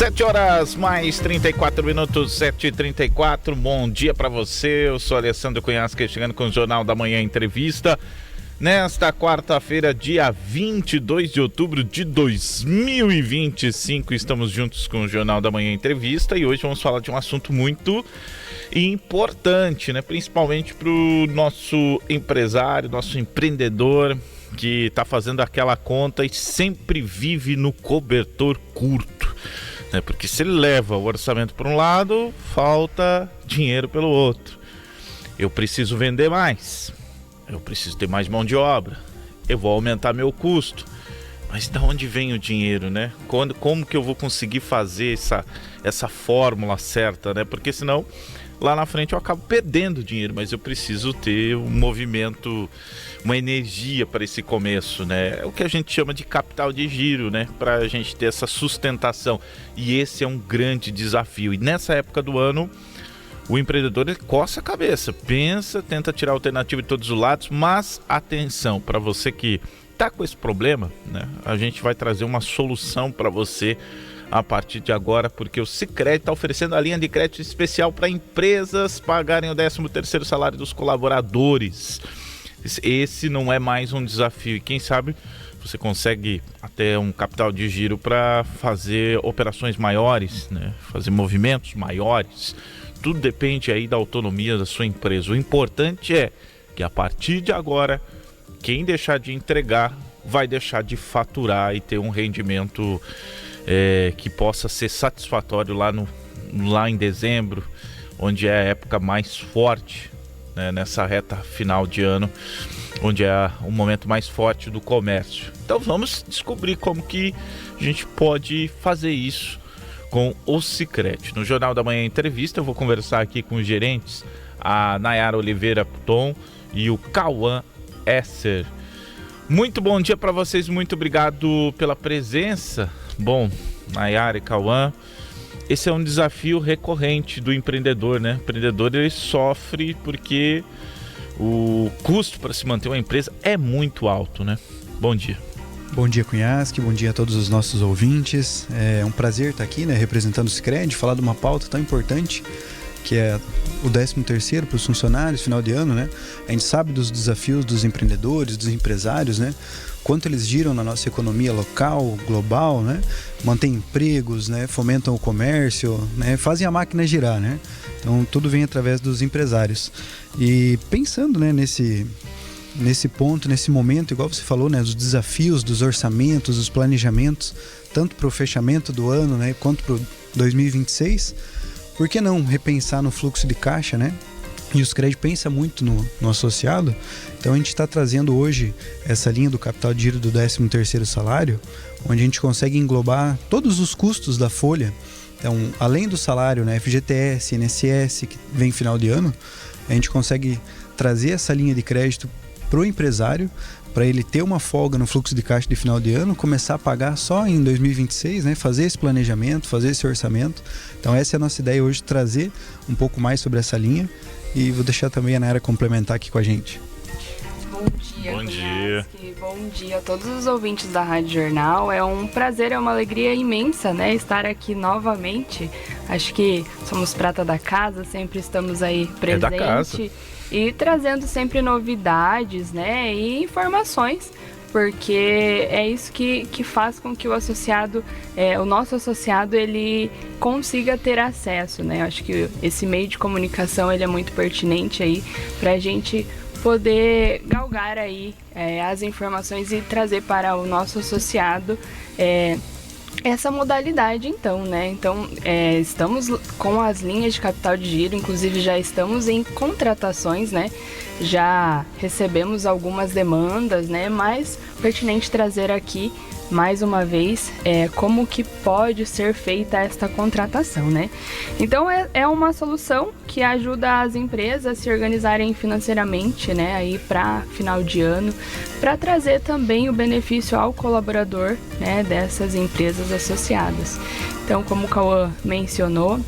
7 horas mais 34 minutos, 7h34. Bom dia para você. Eu sou Alessandro Cunhasque, chegando com o Jornal da Manhã Entrevista. Nesta quarta-feira, dia 22 de outubro de 2025, estamos juntos com o Jornal da Manhã Entrevista e hoje vamos falar de um assunto muito importante, né? Principalmente para o nosso empresário, nosso empreendedor, que está fazendo aquela conta e sempre vive no cobertor curto, né? Porque se ele leva o orçamento para um lado, falta dinheiro pelo outro. Eu preciso vender mais, eu preciso ter mais mão de obra, eu vou aumentar meu custo, mas de onde vem o dinheiro, né? Como que eu vou conseguir fazer essa fórmula certa, né? Porque senão lá na frente eu acabo perdendo dinheiro, mas eu preciso ter um movimento, uma energia para esse começo, né? É o que a gente chama de capital de giro, né? Para a gente ter essa sustentação. E esse é um grande desafio. E nessa época do ano, o empreendedor ele coça a cabeça, pensa, tenta tirar a alternativa de todos os lados, mas atenção, para você que está com esse problema, né? A gente vai trazer uma solução para você a partir de agora, porque o Sicredi está oferecendo a linha de crédito especial para empresas pagarem o 13º salário dos colaboradores. Esse não é mais um desafio e quem sabe você consegue até um capital de giro para fazer operações maiores, né? Fazer movimentos maiores. Tudo depende aí da autonomia da sua empresa. O importante é que a partir de agora, quem deixar de entregar vai deixar de faturar e ter um rendimento que possa ser satisfatório lá em dezembro, onde é a época mais forte, né, nessa reta final de ano, onde é o momento mais forte do comércio. Então vamos descobrir como que a gente pode fazer isso com o Sicredi. No Jornal da Manhã Entrevista eu vou conversar aqui com os gerentes, a Nayara Oliveira Puton e o Cauã Esser. Muito bom dia para vocês, muito obrigado pela presença. Bom, Nayara e Cauã, esse é um desafio recorrente do empreendedor, né? O empreendedor ele sofre porque o custo para se manter uma empresa é muito alto, né? Bom dia. Bom dia, Cunhasque, bom dia a todos os nossos ouvintes. É um prazer estar aqui, né, representando o Sicredi, falar de uma pauta tão importante que é o 13º para os funcionários, final de ano, né? A gente sabe dos desafios dos empreendedores, dos empresários, né? Quanto eles giram na nossa economia local, global, né? Mantêm empregos, né? Fomentam o comércio, né? Fazem a máquina girar, né? Então tudo vem através dos empresários. E pensando, né, nesse ponto, nesse momento, igual você falou, né, dos desafios, dos orçamentos, dos planejamentos, tanto para o fechamento do ano, né, quanto para o 2026, por que não repensar no fluxo de caixa, né? E o Sicredi pensa muito no associado, então a gente está trazendo hoje essa linha do capital de giro do 13º salário, onde a gente consegue englobar todos os custos da folha. Então, além do salário, né, FGTS, INSS, que vem final de ano, a gente consegue trazer essa linha de crédito para o empresário, para ele ter uma folga no fluxo de caixa de final de ano, começar a pagar só em 2026, né? Fazer esse planejamento, fazer esse orçamento. Então essa é a nossa ideia hoje, trazer um pouco mais sobre essa linha, e vou deixar também a Nayara complementar aqui com a gente. Bom dia, Cunhasque. Bom dia a todos os ouvintes da Rádio Jornal. É um prazer, é uma alegria imensa, né, estar aqui novamente. Acho que somos prata da casa, sempre estamos aí presente. Da casa. E trazendo sempre novidades, né, e informações, porque é isso que faz com que o associado, o nosso associado, ele consiga ter acesso, né? Eu acho que esse meio de comunicação ele é muito pertinente aí para a gente poder galgar aí as informações e trazer para o nosso associado essa modalidade, então, né? Então, estamos com as linhas de capital de giro, inclusive já estamos em contratações, né? Já recebemos algumas demandas, né? Mas pertinente trazer aqui mais uma vez como que pode ser feita esta contratação, né? Então é uma solução que ajuda as empresas a se organizarem financeiramente, né, aí para final de ano, para trazer também o benefício ao colaborador, né, dessas empresas associadas. Então, como o Cauã mencionou,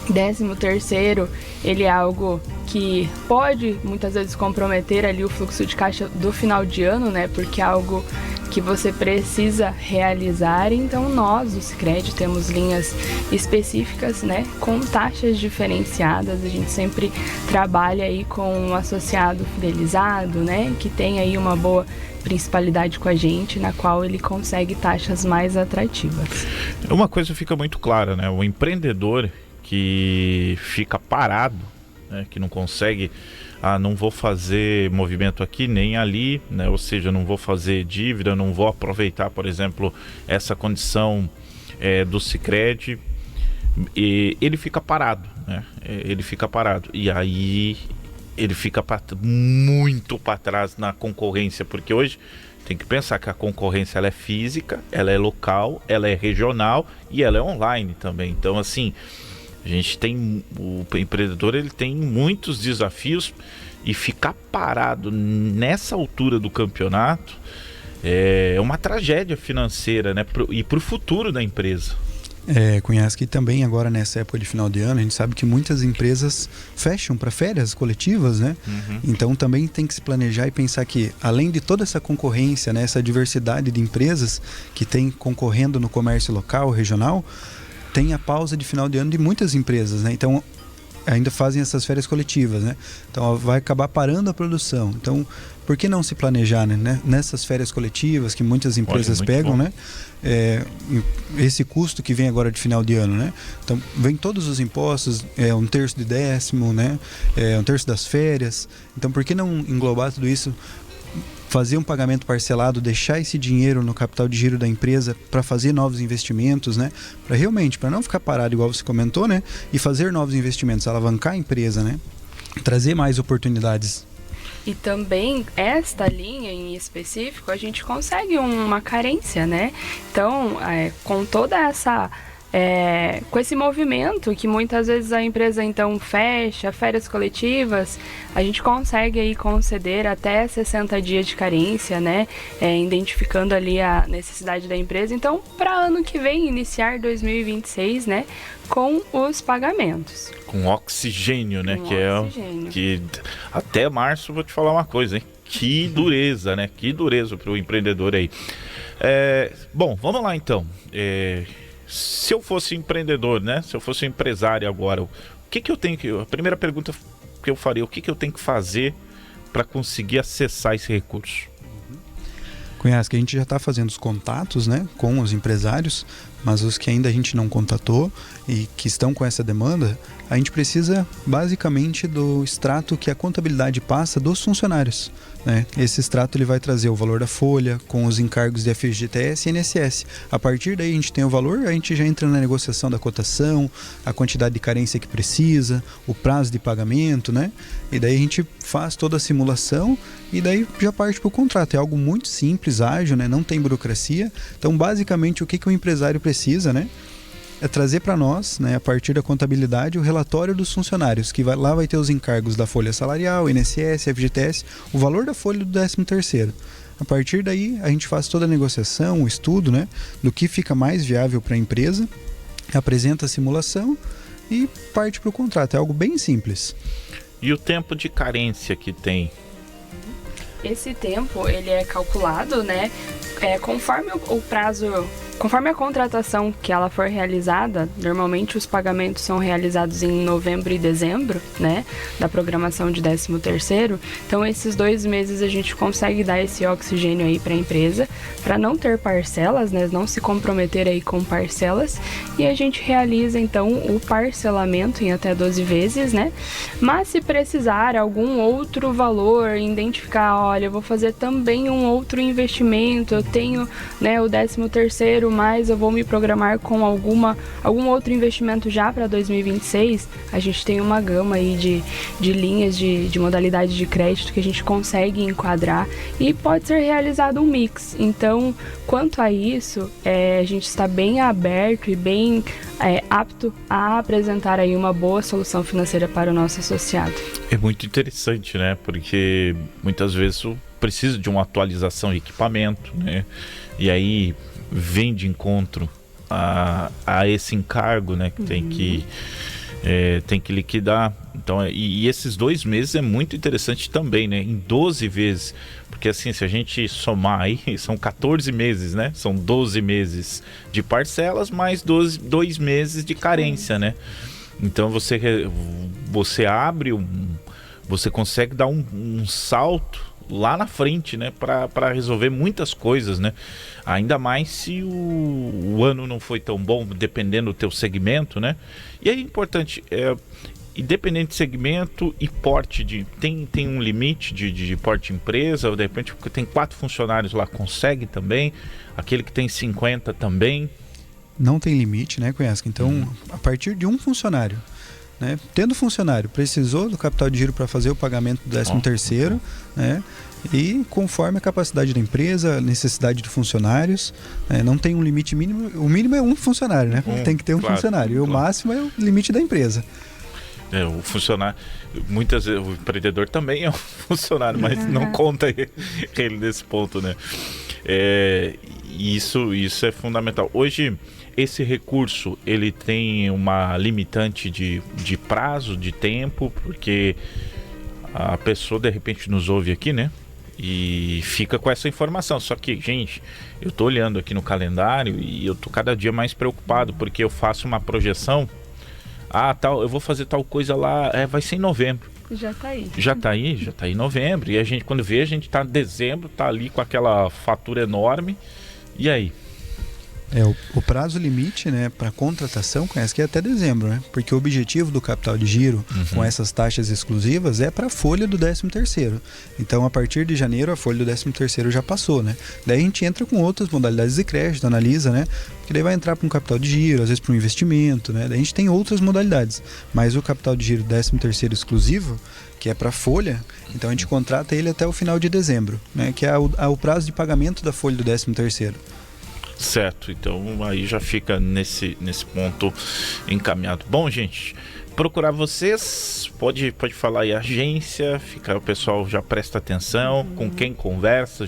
13º, ele é algo que pode muitas vezes comprometer ali o fluxo de caixa do final de ano, né? Porque é algo que você precisa realizar. Então nós, do Sicredi, temos linhas específicas, né, com taxas diferenciadas. A gente sempre trabalha aí com um associado fidelizado, né, que tem aí uma boa principalidade com a gente, na qual ele consegue taxas mais atrativas. Uma coisa fica muito clara, né? O empreendedor que fica parado, né, que não consegue, não vou fazer movimento aqui nem ali, né? Ou seja, não vou fazer dívida, não vou aproveitar, por exemplo, essa condição do Sicredi, e ele fica parado, né? Ele fica parado, e aí ele fica muito para trás na concorrência, porque hoje tem que pensar que a concorrência ela é física, ela é local, ela é regional e ela é online também. Então, assim, a gente tem, o empreendedor ele tem muitos desafios, e ficar parado nessa altura do campeonato é uma tragédia financeira, né? E para o futuro da empresa. Conhece que também agora nessa época de final de ano, a gente sabe que muitas empresas fecham para férias coletivas, né? Então também tem que se planejar e pensar que, além de toda essa concorrência, né, essa diversidade de empresas que tem concorrendo no comércio local, regional, tem a pausa de final de ano de muitas empresas, né? Então ainda fazem essas férias coletivas, né? Então vai acabar parando a produção. Então, por que não se planejar, né? Nessas férias coletivas que muitas empresas pegam, né? Esse custo que vem agora de final de ano, né? Então vem todos os impostos, 1/3 de décimo, né? 1/3 das férias. Então por que não englobar tudo isso, fazer um pagamento parcelado, deixar esse dinheiro no capital de giro da empresa para fazer novos investimentos, né? Para não ficar parado igual você comentou, né? E fazer novos investimentos, alavancar a empresa, né? Trazer mais oportunidades. E também esta linha em específico, a gente consegue uma carência, né? Então, com toda essa... com esse movimento que muitas vezes a empresa então fecha, férias coletivas, a gente consegue aí conceder até 60 dias de carência, né? Identificando ali a necessidade da empresa. Então, para ano que vem, iniciar 2026, né? Com os pagamentos. Com oxigênio, né? Oxigênio. Que até março, vou te falar uma coisa, hein? Que dureza, né? Que dureza para o empreendedor aí. Bom, vamos lá então. Se eu fosse empreendedor, né? Se eu fosse empresário agora, o que eu tenho que... A primeira pergunta que eu faria, o que eu tenho que fazer para conseguir acessar esse recurso? Conhece que a gente já está fazendo os contatos, né, com os empresários, mas os que ainda a gente não contatou e que estão com essa demanda, a gente precisa basicamente do extrato que a contabilidade passa dos funcionários, né? Esse extrato ele vai trazer o valor da folha com os encargos de FGTS e INSS. A partir daí a gente tem o valor, a gente já entra na negociação da cotação, a quantidade de carência que precisa, o prazo de pagamento, né? E daí a gente faz toda a simulação e daí já parte para o contrato. É algo muito simples, ágil, né? Não tem burocracia. Então basicamente o que o empresário precisa, né? É trazer para nós, né, a partir da contabilidade, o relatório dos funcionários, que lá vai ter os encargos da folha salarial, INSS, FGTS, o valor da folha do 13º. A partir daí, a gente faz toda a negociação, o estudo, né, do que fica mais viável para a empresa, apresenta a simulação e parte para o contrato. É algo bem simples. E o tempo de carência que tem? Esse tempo, ele é calculado, né, conforme o prazo... Conforme a contratação que ela for realizada, normalmente os pagamentos são realizados em novembro e dezembro, né, da programação de 13º. Então, esses 2 meses a gente consegue dar esse oxigênio aí para a empresa, para não ter parcelas, né, não se comprometer aí com parcelas, e a gente realiza então o parcelamento em até 12 vezes, né. Mas se precisar algum outro valor, identificar, olha, eu vou fazer também um outro investimento, eu tenho, né, o 13º, mas eu vou me programar com algum outro investimento já para 2026, a gente tem uma gama aí de linhas de modalidade de crédito que a gente consegue enquadrar e pode ser realizado um mix. Então, quanto a isso, a gente está bem aberto e bem apto a apresentar aí uma boa solução financeira para o nosso associado. É muito interessante, né? Porque muitas vezes eu preciso de uma atualização de equipamento, né? E aí vem de encontro a esse encargo, né? Que tem que tem que liquidar. Então, e esses 2 meses é muito interessante também, né? Em 12 vezes. Porque assim, se a gente somar aí, são 14 meses, né? São 12 meses de parcelas, mais 2 meses de carência, né? Então você abre, você consegue dar um salto lá na frente, né? Para resolver muitas coisas, né? Ainda mais se o ano não foi tão bom, dependendo do teu segmento, né? E é importante, independente de segmento e porte tem um limite de porte de empresa, ou de repente porque tem 4 funcionários lá, consegue também, aquele que tem 50 também. Não tem limite, né, Cunhasco? Então, a partir de um funcionário, né? Tendo funcionário, precisou do capital de giro para fazer o pagamento do 13º, né? E conforme a capacidade da empresa, a necessidade de funcionários, não tem um limite mínimo. O mínimo é um funcionário, né? Tem que ter um funcionário. E o máximo é o limite da empresa. O funcionário, muitas vezes o empreendedor também é um funcionário, mas não conta ele nesse ponto, né? Isso é fundamental. Hoje, esse recurso, ele tem uma limitante de prazo, de tempo, porque a pessoa de repente nos ouve aqui, né? E fica com essa informação. Só que, gente, eu tô olhando aqui no calendário e eu tô cada dia mais preocupado, porque eu faço uma projeção. Eu vou fazer tal coisa lá, vai ser em novembro. Já tá aí. Já tá aí em novembro. E a gente, quando vê, a gente tá em dezembro, tá ali com aquela fatura enorme. E aí? O prazo limite, né, para contratação, conhece que é até dezembro, né? Porque o objetivo do capital de giro com essas taxas exclusivas é para a folha do 13º. Então, a partir de janeiro, a folha do 13º já passou, né? Daí a gente entra com outras modalidades de crédito, analisa, né? Porque daí vai entrar para um capital de giro, às vezes para um investimento, né? Daí a gente tem outras modalidades. Mas o capital de giro 13º exclusivo, que é para folha, então a gente contrata ele até o final de dezembro, né? Que é o prazo de pagamento da folha do 13º. Certo, então aí já fica nesse ponto encaminhado. Bom, gente, procurar vocês, pode falar aí agência, o pessoal já presta atenção, com quem conversa,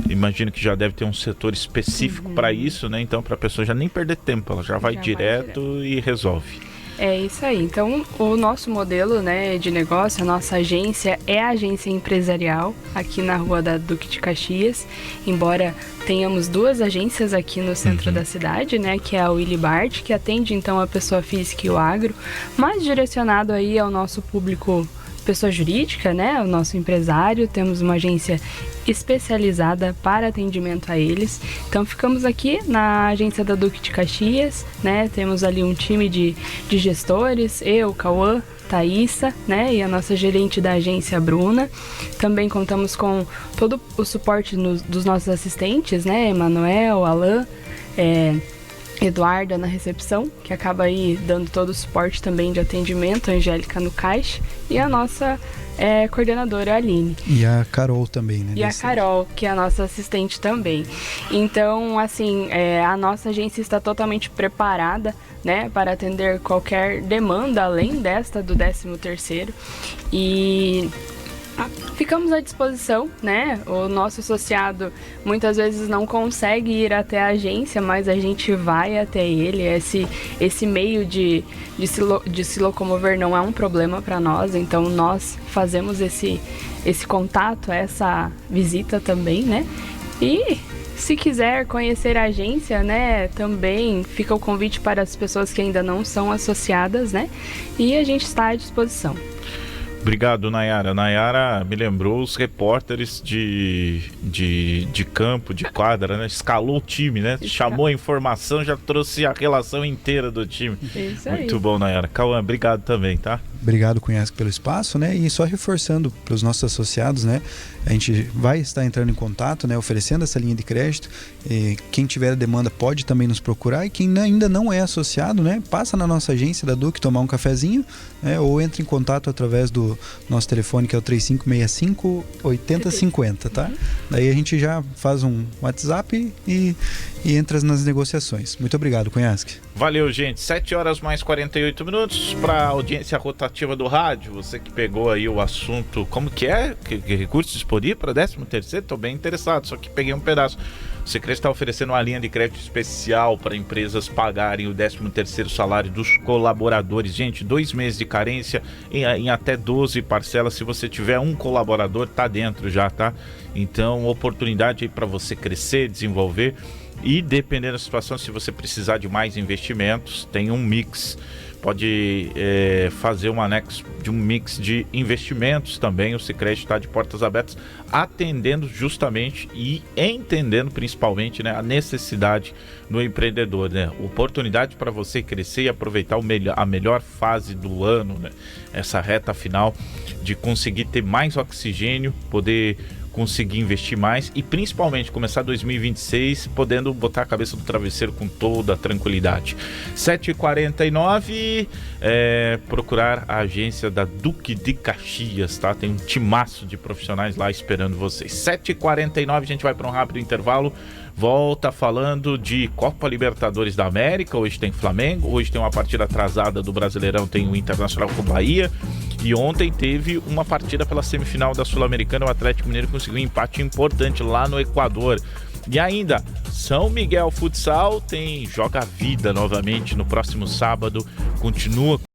imagino que já deve ter um setor específico para isso, né? Então, para a pessoa já nem perder tempo, ela já vai direto e resolve. É isso aí. Então, o nosso modelo, né, de negócio, a nossa agência é a agência empresarial aqui na Rua da Duque de Caxias, embora tenhamos 2 agências aqui no centro da cidade, né, que é a Willy Bart, que atende então a pessoa física e o agro, mais direcionado aí ao nosso público pessoa jurídica, né, o nosso empresário. Temos uma agência especializada para atendimento a eles. Então ficamos aqui na agência da Duque de Caxias, né? Temos ali um time de gestores, eu, Cauã, Thaísa, né? E a nossa gerente da agência, Bruna. Também contamos com todo o suporte dos nossos assistentes, né? Emanuel, Alain, Eduarda na recepção, que acaba aí dando todo o suporte também de atendimento, a Angélica no caixa, e a nossa coordenadora, Aline. E a Carol também, né? E a Carol, que é a nossa assistente também. Então, assim, a nossa agência está totalmente preparada, né, para atender qualquer demanda, além desta do 13º. E ficamos à disposição, né? O nosso associado muitas vezes não consegue ir até a agência, mas a gente vai até ele. Esse meio de se locomover não é um problema para nós, então nós fazemos esse contato, essa visita também, né? E se quiser conhecer a agência, né, também fica o convite para as pessoas que ainda não são associadas, né? E a gente está à disposição. Obrigado, Nayara. Nayara me lembrou os repórteres de campo, de quadra, né? Escalou o time, né? Chamou a informação, já trouxe a relação inteira do time. Isso aí. Muito bom, Nayara. Cauã, obrigado também, tá? Obrigado, Cunhasco, pelo espaço, né? E só reforçando para os nossos associados, né? A gente vai estar entrando em contato, né? Oferecendo essa linha de crédito. E quem tiver demanda pode também nos procurar. E quem ainda não é associado, né? Passa na nossa agência da Duque tomar um cafezinho, né? Ou entre em contato através do nosso telefone, que é o 3565-8050, tá? Daí a gente já faz um WhatsApp e entra nas negociações. Muito obrigado, Cunhasco. Valeu, gente. 7h mais 48 para audiência rotativa do rádio. Você que pegou aí o assunto, como que é? Que recurso disponível para 13º? Estou bem interessado, só que peguei um pedaço. O Sicredi está oferecendo uma linha de crédito especial para empresas pagarem o 13º salário dos colaboradores. Gente, 2 meses de carência em até 12 parcelas. Se você tiver um colaborador, tá dentro já, tá? Então, oportunidade aí para você crescer, desenvolver. E dependendo da situação, se você precisar de mais investimentos, tem um mix. Pode fazer um anexo de um mix de investimentos também. O Sicredi está de portas abertas, atendendo justamente e entendendo principalmente, né, a necessidade do empreendedor, né? Oportunidade para você crescer e aproveitar a melhor fase do ano, né? Essa reta final de conseguir ter mais oxigênio, poder conseguir investir mais e principalmente começar 2026 podendo botar a cabeça do travesseiro com toda a tranquilidade. 7h49, procurar a agência da Duque de Caxias, tá? Tem um timaço de profissionais lá esperando vocês. 7h49, a gente vai para um rápido intervalo. Volta falando de Copa Libertadores da América. Hoje tem Flamengo, hoje tem uma partida atrasada do Brasileirão, tem o Internacional com o Bahia. E ontem teve uma partida pela semifinal da Sul-Americana. O Atlético Mineiro conseguiu um empate importante lá no Equador. E ainda, São Miguel Futsal joga a vida novamente no próximo sábado. Continua